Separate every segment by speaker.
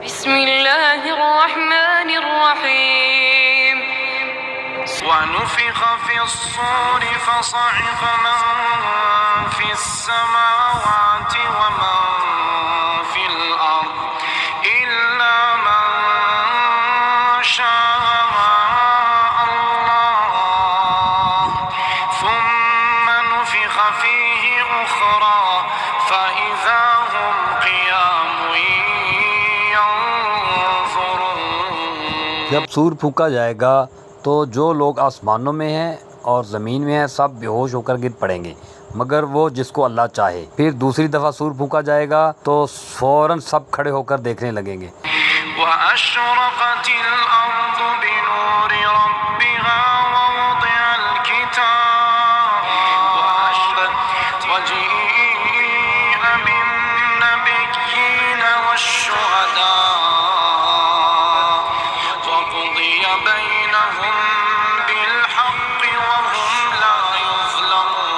Speaker 1: बिस्मिल्लाहिर्रहमानिर्रहीम।
Speaker 2: वनुफ़िख़ फ़िस्सूरि फ़स'iक़ मन फ़िस्समावाति व मन फ़िल अर्ज़ इल्ला मन शाअ अल्लाह थुम्म नुफ़िख़ फ़ीहि उख़रा फ़इज़ा हुम क़ियामुन यंज़ुरून।
Speaker 3: जब सूर फूंका जाएगा तो जो लोग आसमानों में हैं और ज़मीन में हैं सब बेहोश होकर गिर पड़ेंगे मगर वो जिसको अल्लाह चाहे। फिर दूसरी दफ़ा सूर फूंका जाएगा तो फ़ौरन सब खड़े होकर देखने लगेंगे।
Speaker 2: वअशरक़तिल अर्ज़ु बिनूरि रब्बिहा ववुदिअल किताब वजीअ बिन्नबिय्यीन वश्शुहदा वक़ुदिय बैनहुम बिलहक़्क़ि वहुम ला युज़लमून।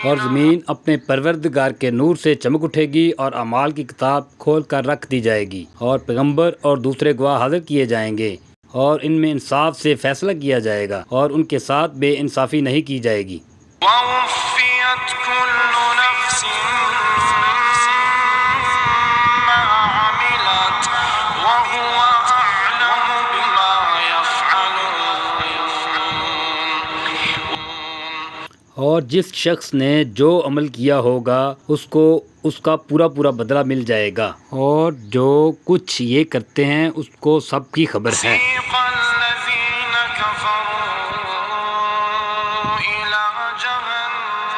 Speaker 3: और ज़मीन अपने परवरदिगार के नूर से चमक उठेगी और अमाल की किताब खोल कर रख दी जाएगी और पैगंबर और दूसरे गवाह हाजिर किए जाएंगे और इनमें इंसाफ से फैसला किया जाएगा और उनके साथ बेइंसाफ़ी नहीं की जाएगी।
Speaker 2: ववुफ़्फ़ियत कुल्लु नफ़्सिन मा अमिलत वहुव अअलमु बिमा यफ़अलून।
Speaker 3: और जिस शख्स ने जो अमल किया होगा उसको उसका पूरा पूरा बदला मिल जाएगा और जो कुछ ये करते हैं उसको सबकी खबर है।
Speaker 2: सीक़ल्लज़ीन कफ़रू इला जहन्नम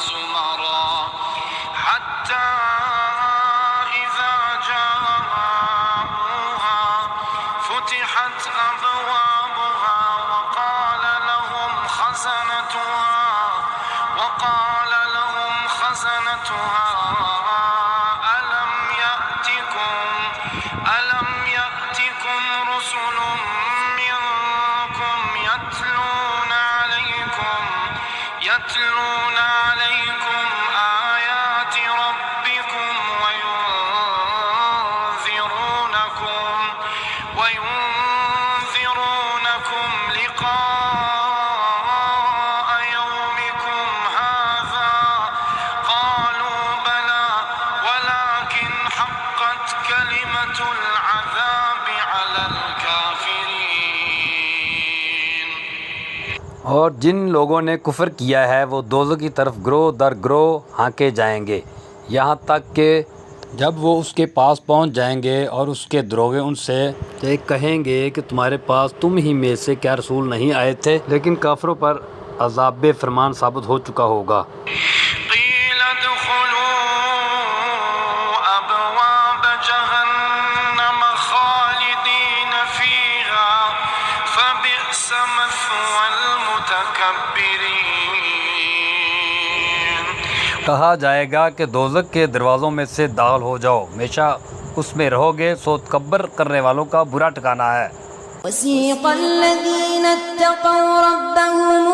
Speaker 2: ज़ुमरा हत्ता इज़ा जाऊहा फ़ुतिहत अबवाबुहा وقال لهم خزنتها ألم يأتكم رسل منكم يتلون عليكم آيات ربكم وينذرونكم لقاء يومكم هذا قالوا بلى ولكن حقت كلمة العذاب على الكافرين।
Speaker 3: और जिन लोगों ने कुफ्र किया है वो दोज़ख की तरफ ग्रोह दर ग्रोह हाँके जाएंगे यहाँ तक कि जब वो उसके पास पहुंच जाएंगे और उसके दरोगे उनसे कहेंगे कि तुम्हारे पास तुम ही में से क्या रसूल नहीं आए थे, लेकिन काफिरों पर अज़ाब फरमान साबित हो चुका होगा।
Speaker 2: क़ील उदख़ुलू अबवाब जहन्नम ख़ालिदीन फ़ीहा फ़बिअस मथवल मुतकब्बिरीन।
Speaker 3: कहा जाएगा कि दोज़ख के दरवाज़ों में से दाखिल हो जाओ, हमेशा उसमें रहोगे, सो तकब्बुर करने वालों का बुरा ठिकाना है।
Speaker 1: वसीक़ अल्लज़ीना इत्तक़ौ रब्बहुम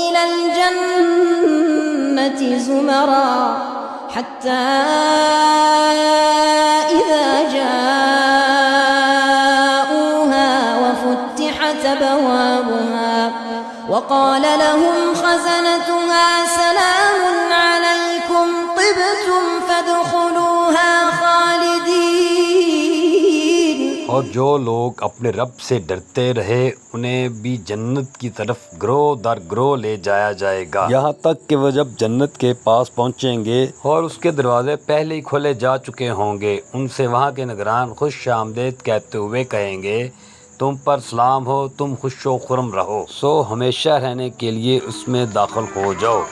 Speaker 1: इलल जन्नति ज़ुमरा हत्ता इज़ा जाऊहा वफ़ुत्तिहत अबवाबुहा वक़ाल लहुम ख़ज़नतुहा सलामुन अलैकुम तिबतुम फ़दख़ुलूहा ख़ालिदीन।
Speaker 3: और जो लोग अपने रब से डरते रहे उन्हें भी जन्नत की तरफ ग्रोह दर ग्रोह ले जाया जाएगा यहाँ तक कि वह जब जन्नत के पास पहुँचेंगे और उसके दरवाजे पहले ही खोले जा चुके होंगे उनसे वहाँ के निगरान खुश आमदेद कहते हुए कहेंगे तुम पर सलाम हो, तुम खुश व खुर्म रहो, सो हमेशा रहने के लिए उसमें दाखिल हो जाओ।